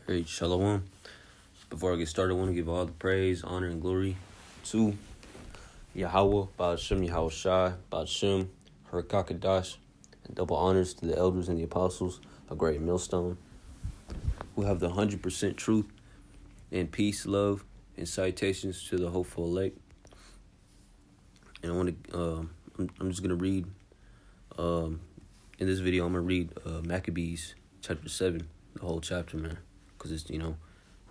Hey, Shalom. Before I get started, I want to give all the praise, honor, and glory to Yahweh, Ba'al Shem, Yahweh Shai, Ba'al Shem, Harakakadash, and double honors to the elders and the apostles, a great millstone, who have the 100% truth and peace, love, and salutations to the hopeful elect. And I want to, I'm just going to read, in this video, I'm going to read Maccabees chapter 7, the whole chapter, man, because it's, we're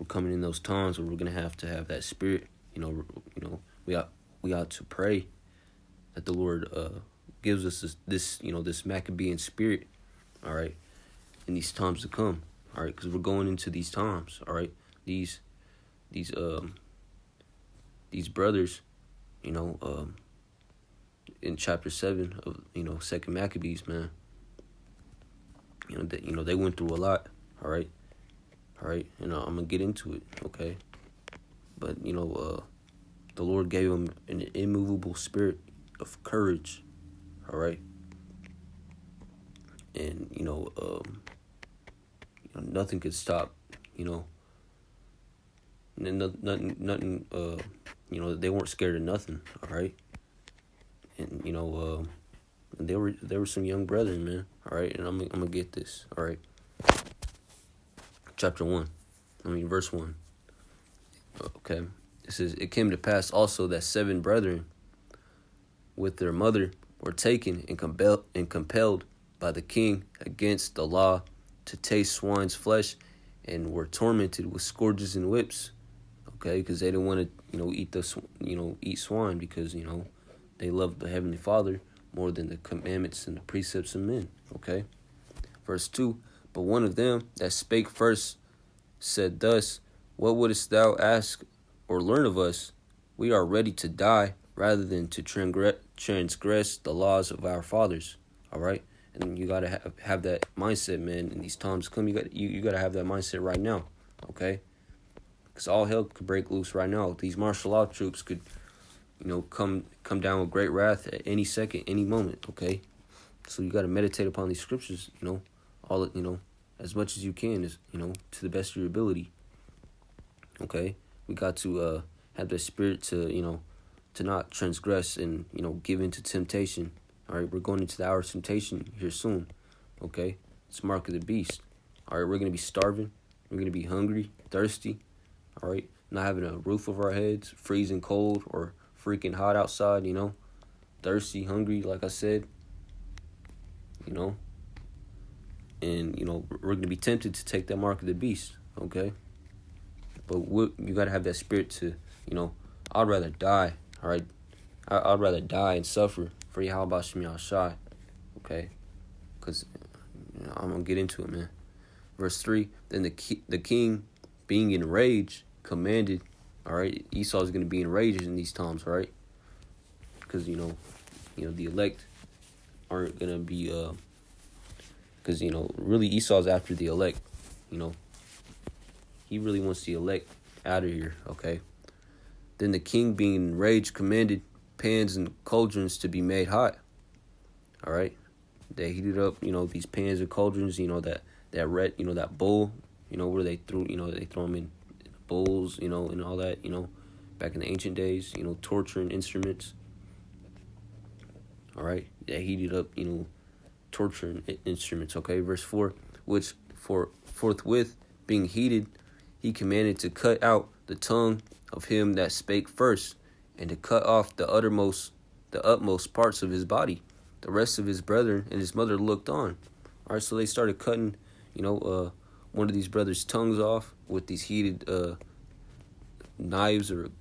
coming in those times where we're going to have that spirit, we ought to pray that the Lord gives us this Maccabean spirit, all right, in these times to come, all right, because we're going into these times, all right, these brothers, in chapter 7 of Second Maccabees, man, they went through a lot, all right, and I'm gonna get into it, okay, but the Lord gave them an immovable spirit of courage, all right, and nothing could stop, nothing, they weren't scared of nothing, all right, and there were some young brethren, man, all right, and I'm gonna get this, all right. Verse 1. Okay. It says, "It came to pass also that 7 brethren with their mother were taken and compelled by the king against the law to taste swine's flesh, and were tormented with scourges and whips." Okay, because they didn't want to eat swine, because they loved the Heavenly Father more than the commandments and the precepts of men. Okay. Verse 2. "But one of them that spake first said thus, What wouldest thou ask or learn of us? We are ready to die rather than to transgress the laws of our fathers." All right, and you gotta have that mindset, man. In these times come, you gotta have that mindset right now. Okay, because all hell could break loose right now. These martial law troops could, come down with great wrath at any second, any moment. Okay, so you gotta meditate upon these scriptures. As much as you can, is to the best of your ability. Okay, we got to have the spirit to to not transgress and give into temptation. All right, we're going into the hour of temptation here soon. Okay, it's mark of the beast. All right, we're gonna be starving. We're gonna be hungry, thirsty. All right, not having a roof over our heads, freezing cold or freaking hot outside. Thirsty, hungry, like I said. And, we're going to be tempted to take that mark of the beast, okay? But you got to have that spirit to, I'd rather die, all right? I'd rather die and suffer for Yahweh Shem Yahshai, okay? Because I'm going to get into it, man. Verse 3, "Then the king, being enraged, commanded," all right? Esau's going to be enraged in these times, all right? Because, the elect aren't going to be... Because, really Esau's after the elect, he really wants the elect out of here, okay? "Then the king, being enraged, commanded pans and cauldrons to be made hot." All right? They heated up, these pans and cauldrons, that red, that bowl, where they threw them in bowls, and all that, back in the ancient days, torturing instruments. All right? They heated up, torturing instruments. Okay, verse 4, "Which forthwith being heated, he commanded to cut out the tongue of him that spake first, and to cut off the utmost parts of his body. The rest of his brethren and his mother looked on." All right, so they started cutting, one of these brothers' tongues off with these heated knives or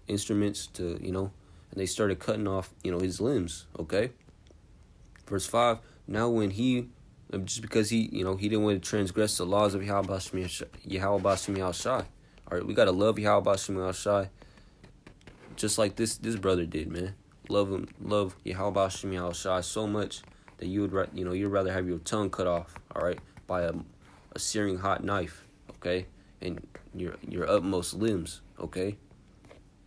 instruments to and they started cutting off his limbs. Okay, verse 5. "Now when he, just because he didn't want to transgress the laws of Yahweh Shem Yahshai. All right, we got to love Yahweh Shem Yahshai just like this brother did, man. Love Yahweh Shem Yahshai so much that you'd rather have your tongue cut off, all right, by a searing hot knife, okay, and your utmost limbs, okay.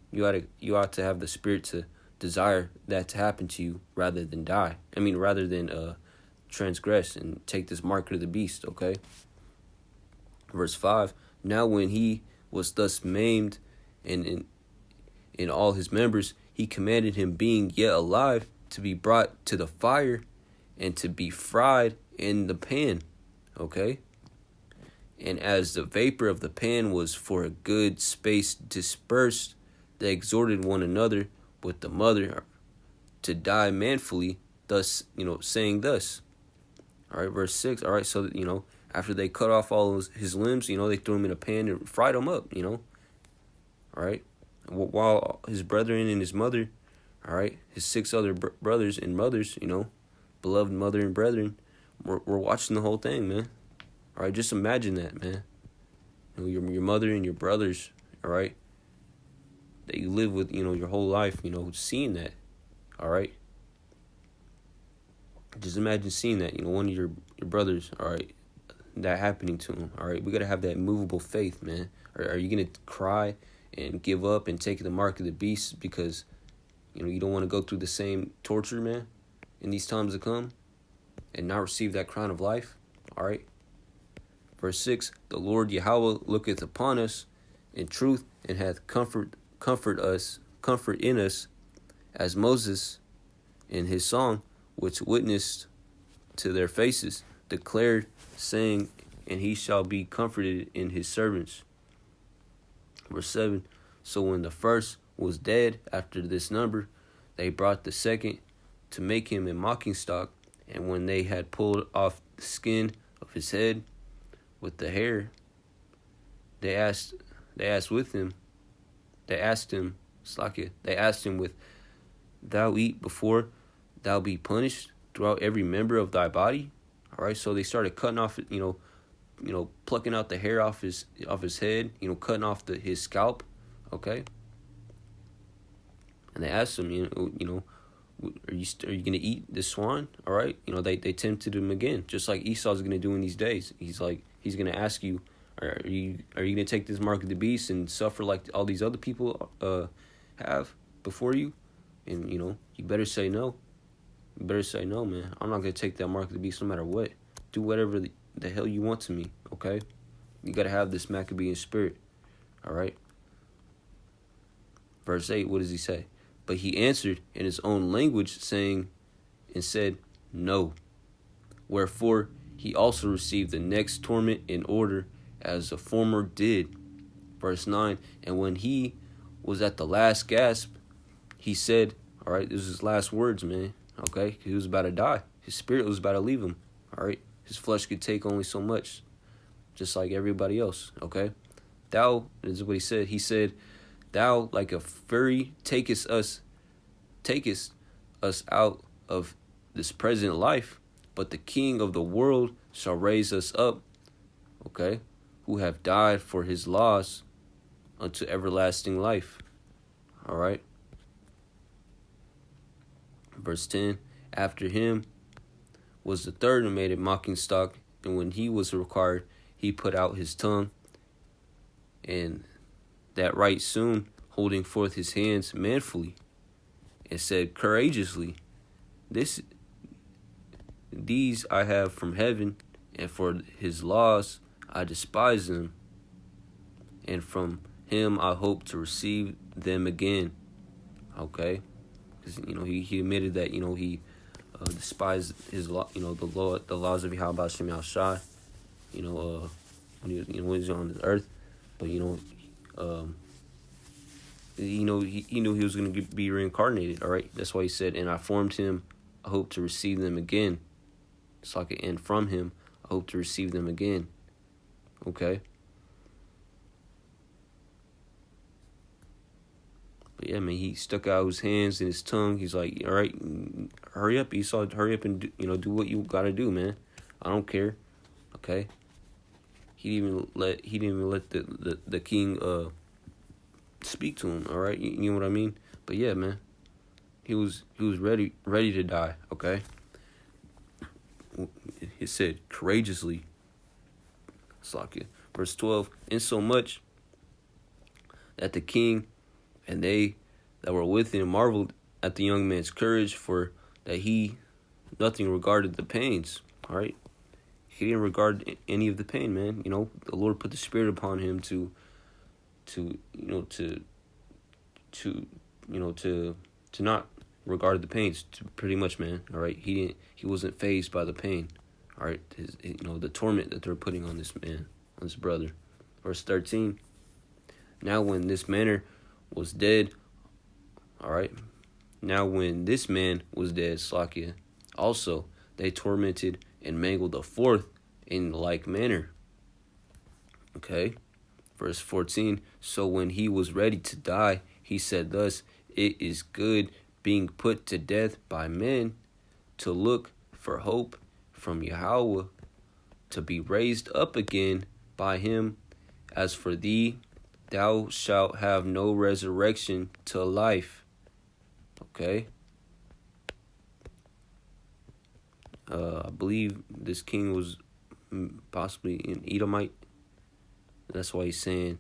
You ought to have the spirit to desire that to happen to you rather than rather than transgress and take this mark of the beast, okay? Verse 5, now when he was thus maimed in all his members, he commanded him, being yet alive, to be brought to the fire and to be fried in the pan. Okay? And as the vapor of the pan was for a good space dispersed, they exhorted one another with the mother to die manfully, thus, saying thus. All right, verse 6. All right, so, after they cut off all his limbs, they threw him in a pan and fried him up, All right. While his brethren and his mother, all right, his 6 other brothers and mothers, beloved mother and brethren, were watching the whole thing, man. All right, just imagine that, man. Your mother and your brothers, all right, that you live with, your whole life, seeing that, all right. Just imagine seeing that, one of your brothers, all right, that happening to him, all right. We got to have that movable faith, man. Are you going to cry and give up and take the mark of the beast because, you don't want to go through the same torture, man, in these times to come and not receive that crown of life, all right? Verse 6, the Lord Yahweh looketh upon us in truth and hath comfort in us, as Moses in his song, which witnessed to their faces, declared, saying, and he shall be comforted in his servants. Verse 7, so when the first was dead after this number, they brought the second to make him a mocking stock, and when they had pulled off the skin of his head with the hair, they asked him, with, thou eat before thou be punished throughout every member of thy body? All right, so they started cutting off, plucking out the hair off his head, cutting off his scalp, okay? And they asked him, are you gonna eat this swan? All right, they tempted him again, just like Esau's gonna do in these days. He's gonna ask you, are you gonna take this mark of the beast and suffer like all these other people have before you? And you better say no. You better say no, man. I'm not gonna take that mark of the beast no matter what. Do whatever the hell you want to me, okay? You gotta have this Maccabean spirit, all right? Verse 8, what does he say? But he answered in his own language, saying, and said, no. Wherefore he also received the next torment in order as the former did. Verse 9, and when he was at the last gasp, he said, all right, this is his last words, man, okay? He was about to die. His spirit was about to leave him, all right? His flesh could take only so much, just like everybody else, okay? Thou, this is what he said. He said, thou, like a fury, takest us out of this present life, but the King of the world shall raise us up, okay, who have died for his laws unto everlasting life, all right? Verse 10, after him was the third and made a mocking stock, and when he was required, he put out his tongue, and that right soon, holding forth his hands manfully, and said courageously, these I have from heaven, and for his laws I despise them, and from him I hope to receive them again. Okay, because he admitted that he despised his law, the laws of Yahweh Hashem Yahushai, when he was on the earth, but he knew he was going to be reincarnated, all right? That's why he said, and I formed him, I hope to receive them again. It's like an and from him, I hope to receive them again, okay? But yeah, man, he stuck out his hands and his tongue. He's like, all right, hurry up, Esau, hurry up and do what you got to do, man. I don't care, okay? He didn't even let the king speak to him, all right? You know what I mean? But yeah, man, he was ready to die, okay? He said courageously, Slakia. Verse 12, insomuch that the king and they that were with him marveled at the young man's courage, for that he nothing regarded the pains, all right? he didn't regard any of the pain, man. You know, the Lord put the Spirit upon him to not regard the pains, pretty much, man. All right, he wasn't fazed by the pain. All right, the torment that they're putting on this man, on this brother. Verse 13. Now when this man was dead, all right. Now when this man was dead, Slakia, also they tormented and mangled the fourth in like manner. Okay. Verse 14. So when he was ready to die, he said thus, it is good being put to death by men to look for hope from Yahweh, to be raised up again by him. As for thee, thou shalt have no resurrection to life. Okay. I believe this king was possibly an Edomite. That's why he's saying,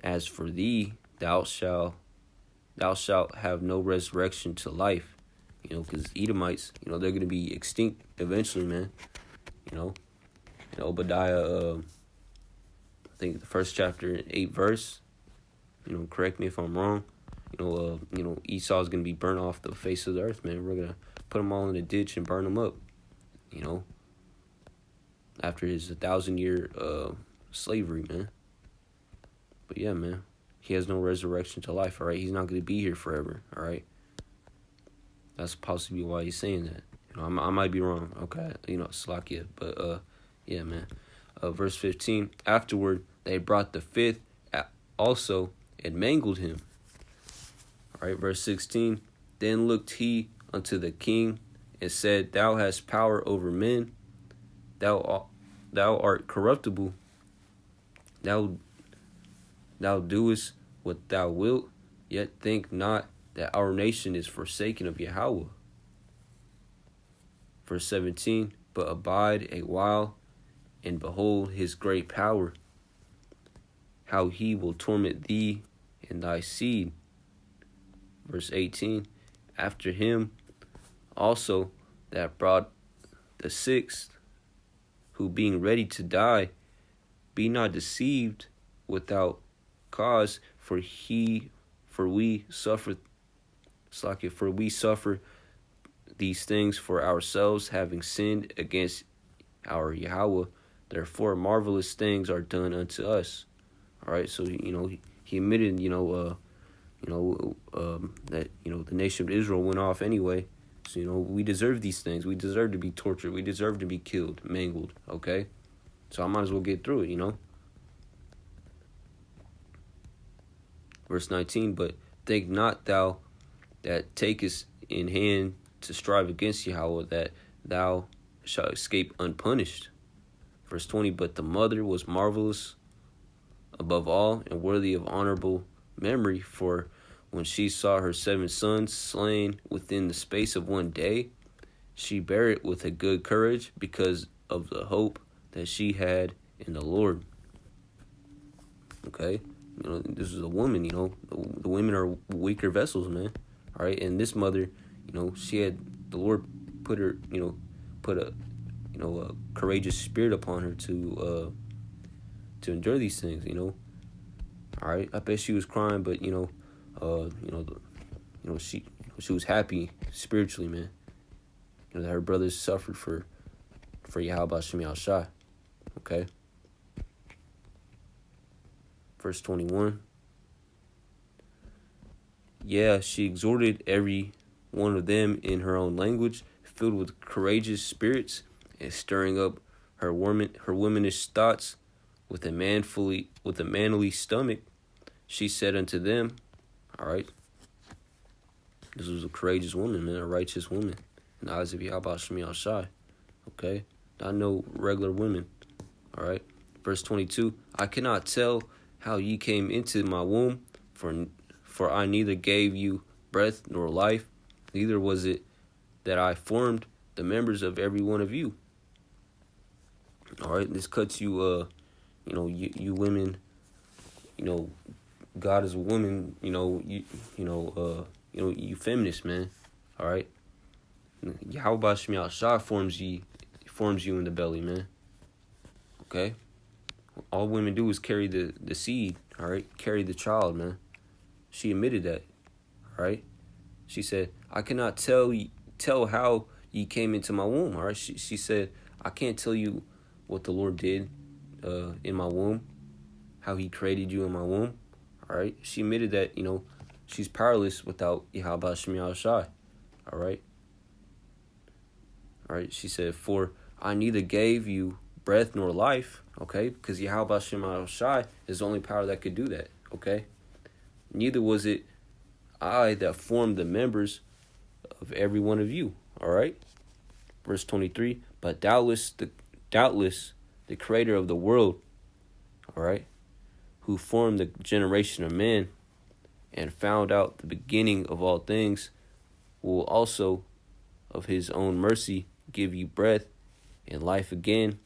as for thee, thou shalt have no resurrection to life. You know, because Edomites, they're going to be extinct eventually, man. In Obadiah, I think the first chapter, 8th verse. Correct me if I'm wrong. Esau's going to be burnt off the face of the earth, man. We're going to put them all in a ditch and burn them up. After his 1,000-year slavery, man. But yeah, man, he has no resurrection to life, all right? He's not going to be here forever, all right? That's possibly why he's saying that. I might be wrong, okay? Slakia. But, yeah, man. Verse 15, afterward, they brought the fifth also and mangled him. All right, verse 16, then looked he unto the king and said, thou hast power over men. Thou art corruptible. Thou doest what thou wilt, yet think not that our nation is forsaken of Yahweh. Verse 17, but abide a while, and behold his great power, how he will torment thee and thy seed. Verse 18, after him also that brought the sixth, who being ready to die, be not deceived without cause, for we suffer these things for ourselves, having sinned against our Yahweh. Therefore marvelous things are done unto us. All right, so he admitted that the nation of Israel went off anyway. So we deserve these things. We deserve to be tortured. We deserve to be killed, mangled. Okay, so I might as well get through it. Verse 19, but think not thou that takest in hand to strive against Yahweh, that thou shalt escape unpunished. Verse 20, but the mother was marvelous above all and worthy of honorable memory, for when she saw her 7 sons slain within the space of 1 day, she bare it with a good courage, because of the hope that she had in the Lord. Okay, this is a woman. The women are weaker vessels, man. All right, and this mother, she had the Lord put her, put a courageous spirit upon her to endure these things. All right, I bet she was crying, but she was happy spiritually, man. That her brothers suffered for Yahweh Shem Yahushai. Okay. Verse 21. Yeah, she exhorted every one of them in her own language, filled with courageous spirits, and stirring up her womanish thoughts with a manly stomach. She said unto them, all right, this was a courageous woman, man, a righteous woman in the eyes of Yahweh Shem Yahushai. Okay, not no regular women. All right, verse 22. I cannot tell how ye came into my womb, for I neither gave you breath nor life, neither was it that I formed the members of every one of you. All right, this cuts you, you women, God is a woman, you feminists, man. All right, Yahweh Shem Shah forms you in the belly, man. Okay? All women do is carry the seed, all right? Carry the child, man. She admitted that, all right? She said, I cannot tell how ye came into my womb, all right? She said, I can't tell you what the Lord did in my womb, how he created you in my womb, all right? She admitted that, she's powerless without Yahweh Shem Shai, all right? All right, she said, for I neither gave you breath nor life, okay? Because Yahweh Shem Shai is the only power that could do that, okay? Neither was it I that formed the members of every one of you, all right? Verse 23, but doubtless the creator of the world, all right, who formed the generation of man and found out the beginning of all things, will also of his own mercy give you breath and life again,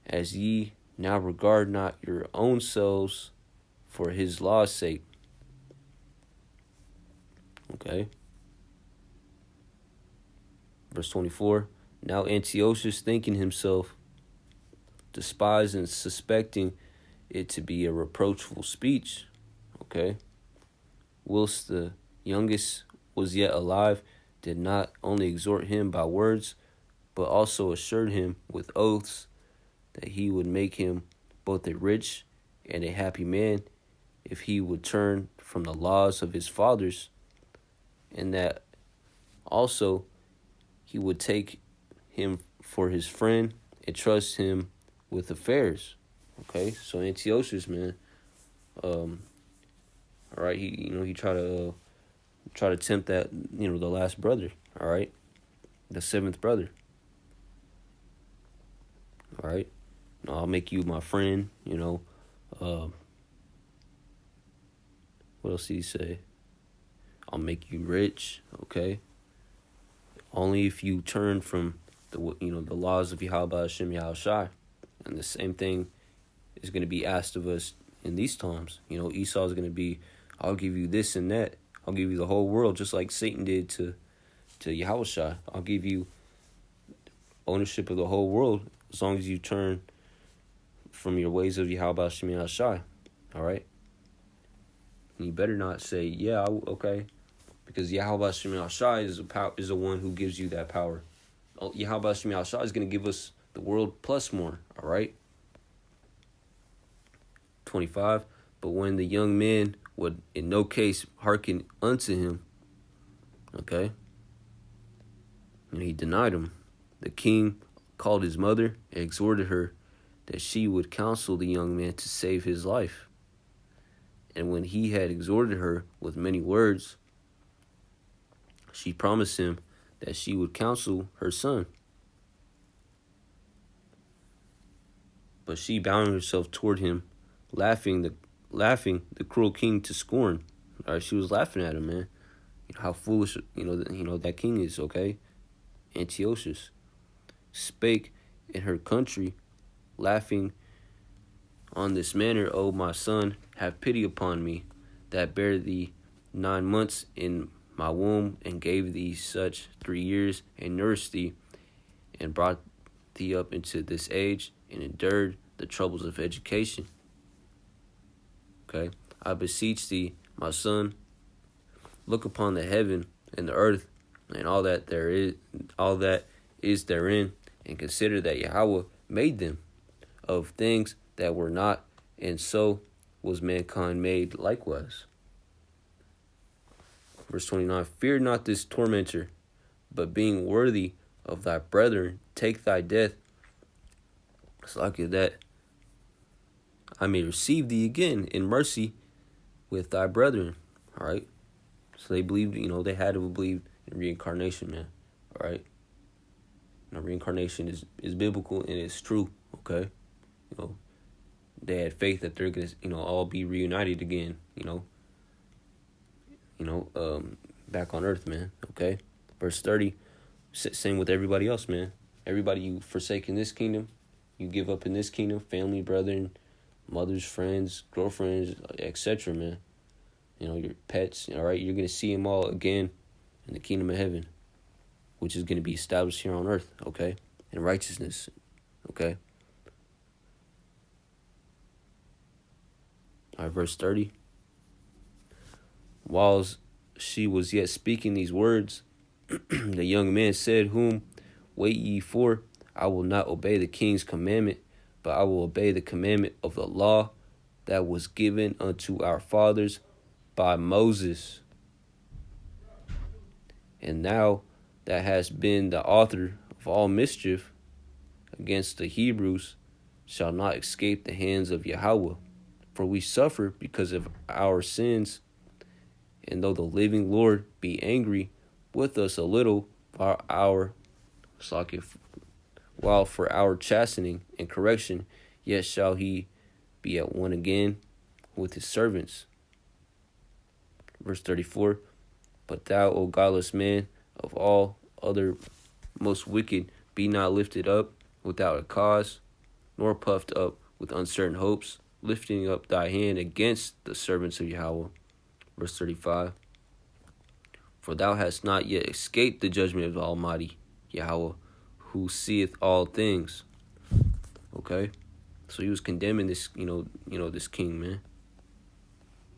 as ye now regard not your own selves for his law's sake. Okay. Verse 24, now Antiochus, thinking himself despised and suspecting it to be a reproachful speech, okay, whilst the youngest was yet alive, did not only exhort him by words, but also assured him with oaths that he would make him both a rich and a happy man if he would turn from the laws of his fathers, and that also he would take him for his friend and trust him with affairs. Okay, so Antiochus, man, all right, he tried to tempt that, the last brother, all right, the seventh brother. All right, I'll make you my friend. What else did he say? I'll make you rich. Okay. Only if you turn from the laws of Yahweh Hashem Yahushai, and the same thing is going to be asked of us in these times. Esau is going to be, I'll give you this and that. I'll give you the whole world, just like Satan did to Yahushai. I'll give you ownership of the whole world as long as you turn from your ways of Yahweh Hashem Yahushai. All right. And you better not say, yeah, okay, because Yahweh Hashem Yahushai is the one who gives you that power. Yahweh Hashem Yahushai is going to give us the world plus more. All right. 25. But when the young man would in no case hearken unto him, okay, and he denied him, the king called his mother and exhorted her that she would counsel the young man to save his life. And when he had exhorted her with many words, she promised him that she would counsel her son. But she bound herself toward him, laughing the cruel king to scorn. All right, she was laughing at him, man. How foolish, that king is, okay? Antiochus spake in her country, laughing on this manner, O my son, have pity upon me, that bare thee 9 months in my womb, and gave thee such 3 years, and nursed thee, and brought thee up into this age, and endured the troubles of education. Okay, I beseech thee, my son, look upon the heaven and the earth, and all that is therein, and consider that Yahweh made them of things that were not, and so was mankind made likewise. Verse 29, fear not this tormentor, but being worthy of thy brethren, take thy death, so like that I may receive thee again in mercy with thy brethren. All right. So they believed, they had to believe in reincarnation, man. All right. Reincarnation is biblical and it's true. Okay. They had faith that they're gonna, all be reunited again. Back on earth, man. Okay. Verse 30. Same with everybody else, man. Everybody you forsake in this kingdom, you give up in this kingdom, family, brethren, mothers, friends, girlfriends, etc., man. Your pets, all right? You're going to see them all again in the kingdom of heaven which is going to be established here on earth, okay? And righteousness, okay? All right, verse 30. Whilst she was yet speaking these words, the young man said, Whom wait ye for? I will not obey the king's commandment, but I will obey the commandment of the law that was given unto our fathers by Moses. And thou that hast been the author of all mischief against the Hebrews shall not escape the hands of Yahweh. For we suffer because of our sins, and though the living Lord be angry with us a little, while for our chastening and correction, yet shall he be at one again with his servants. Verse 34, But thou, O godless man, of all other most wicked, be not lifted up without a cause, nor puffed up with uncertain hopes, lifting up thy hand against the servants of Yahweh. Verse 35, For thou hast not yet escaped the judgment of the Almighty Yahweh, who seeth all things. Okay? So he was condemning this, this king, man.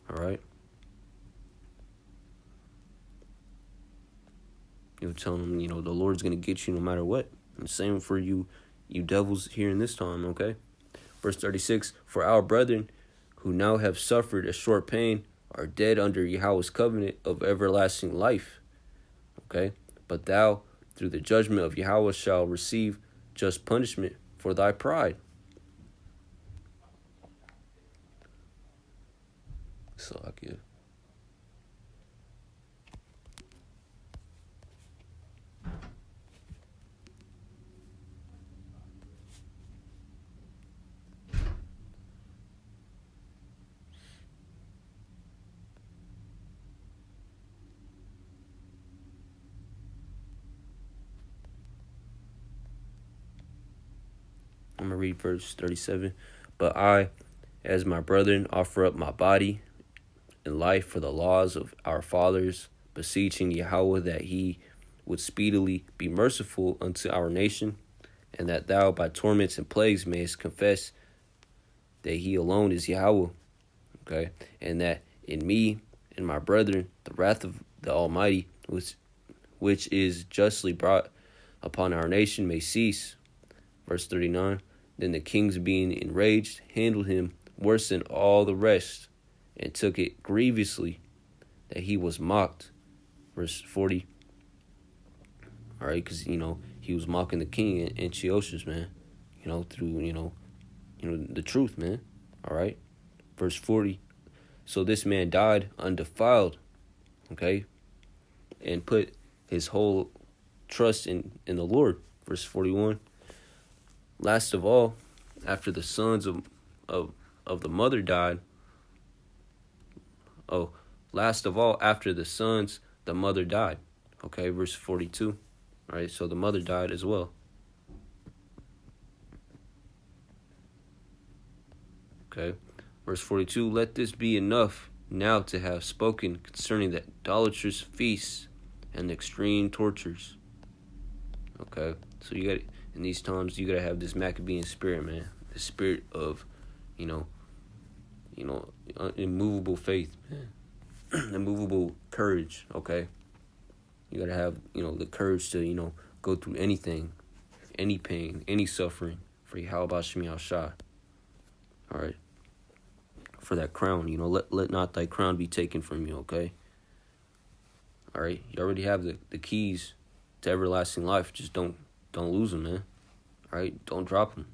All right? Telling him, the Lord's going to get you no matter what. And same for you devils here in this time, okay? Verse 36, For our brethren who now have suffered a short pain are dead under Yahweh's covenant of everlasting life. Okay? But thou, through the judgment of Yahweh, shall receive just punishment for thy pride. So I give. I'm going to read verse 37. But I, as my brethren, offer up my body and life for the laws of our fathers, beseeching Yahweh that he would speedily be merciful unto our nation, and that thou by torments and plagues mayest confess that he alone is Yahweh, okay? And that in me and my brethren the wrath of the Almighty, which is justly brought upon our nation, may cease. Verse 39, Then the kings, being enraged, handled him worse than all the rest, and took it grievously that he was mocked. Verse 40, all right, because, he was mocking the king Antiochus, man, through, the truth, man, all right. Verse 40, So this man died undefiled, okay, and put his whole trust in the Lord. Verse 41, Last of all, after the sons of the mother died, last of all, after the sons, the mother died. Okay, verse 42. All right, so the mother died as well. Okay, verse 42. Let this be enough now to have spoken concerning the idolatrous feasts and the extreme tortures. Okay, so you got, in these times, you got to have this Maccabean spirit, man. The spirit of, immovable faith, man. Immovable courage, okay? You got to have, the courage to, go through anything, any pain, any suffering for Yahweh Shem Yahshua. All right? For that crown, let not thy crown be taken from you, okay? All right? You already have the keys to everlasting life. Just don't lose them, man. All right? Don't drop them.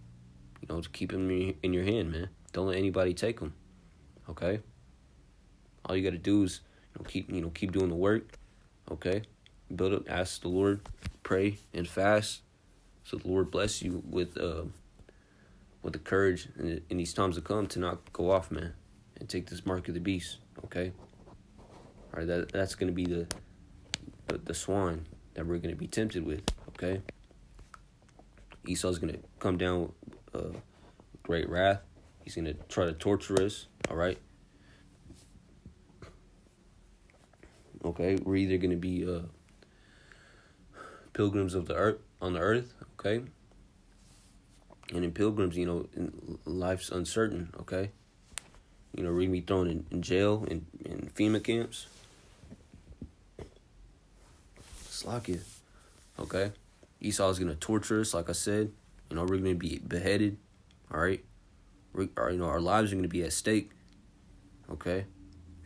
Just keep them in your hand, man. Don't let anybody take them, okay? All you got to do is keep doing the work, okay? Build up, ask the Lord, pray and fast, so the Lord bless you with the courage in these times to come to not go off, man, and take this mark of the beast, okay? All right, that's gonna be the swine that we're gonna be tempted with, okay? Esau's gonna come down with great wrath. He's gonna try to torture us, all right? Okay, we're either going to be pilgrims of the earth on the earth, okay? And in pilgrims, life's uncertain, okay? We're gonna be thrown in jail in FEMA camps. Slack it, okay? Esau's gonna torture us, like I said. We're gonna be beheaded, all right? Our lives are gonna be at stake, okay?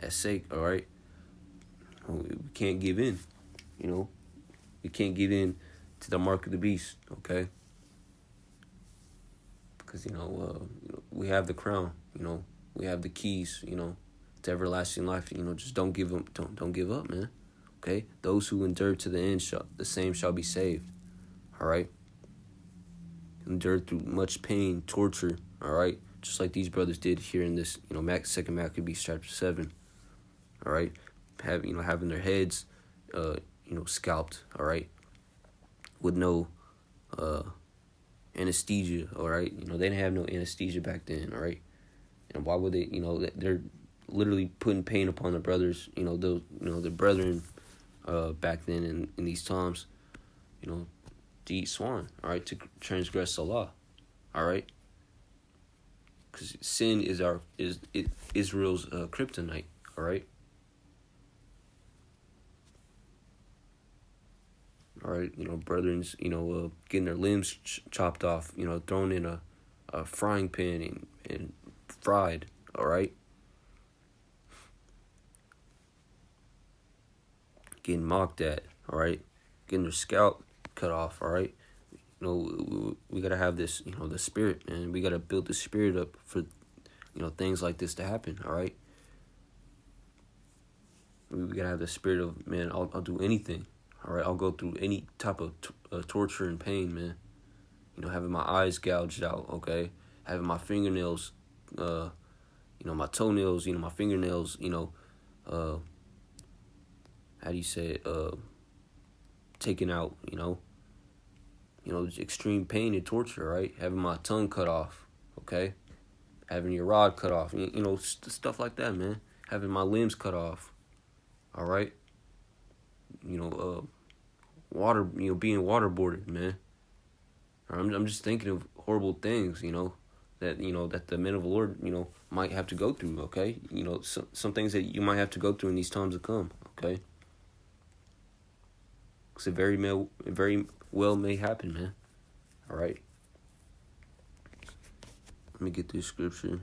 At stake, all right? We can't give in, We can't give in to the mark of the beast, okay? Because we have the crown, we have the keys, to everlasting life. Just don't give up, don't give up, man. Okay, those who endure to the end the same shall be saved. All right, endure through much pain, torture. All right, just like these brothers did here in this, Second Maccabees chapter 7. All right, having their heads, scalped. All right, with no anesthesia. All right, they didn't have no anesthesia back then. All right, and why would they? They're literally putting pain upon the brothers. The brethren back then in these times, to eat swine. All right, to transgress the law. All right, because sin is Israel's kryptonite. All right. All right, brethren's, getting their limbs chopped off, thrown in a frying pan and fried, all right? Getting mocked at, all right? Getting their scalp cut off, all right? We got to have this, the spirit, man. We got to build the spirit up for, things like this to happen, all right? We got to have the spirit of, man, I'll do anything. All right, I'll go through any type of torture and pain, man. Having my eyes gouged out, okay? Having my fingernails, my toenails, my fingernails, how do you say it? Taken out, extreme pain and torture, right? Having my tongue cut off, okay? Having your rod cut off, stuff like that, man. Having my limbs cut off, all right? Water, being waterboarded, man. I'm just thinking of horrible things, that the men of the Lord, might have to go through, okay? Some things that you might have to go through in these times to come, okay? Because it very well may happen, man. All right. Let me get this scripture.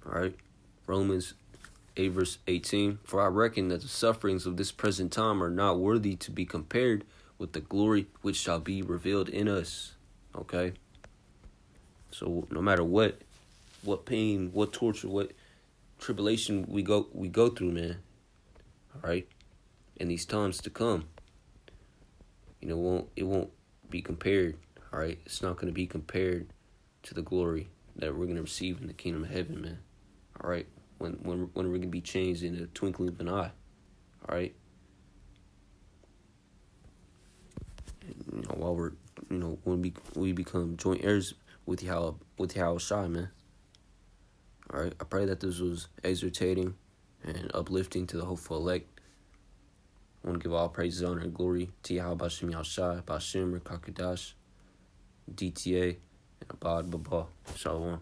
All right, Romans 8 verse 18. For I reckon that the sufferings of this present time are not worthy to be compared with the glory which shall be revealed in us. Okay. So no matter what pain, what torture, what tribulation we go through, man. All right, in these times to come, it won't be compared. All right, it's not going to be compared to the glory that we're going to receive in the kingdom of heaven, man. All right, when we're going to be changed in the twinkling of an eye. All right. While we're, when we become joint heirs with Yahushua, man. All right. I pray that this was exhortating and uplifting to the hopeful elect. I want to give all praise, honor, and glory to Yahweh Bashem Yahushua, Bashem Rekakadash, DTA, and Abad Baba. Shalom.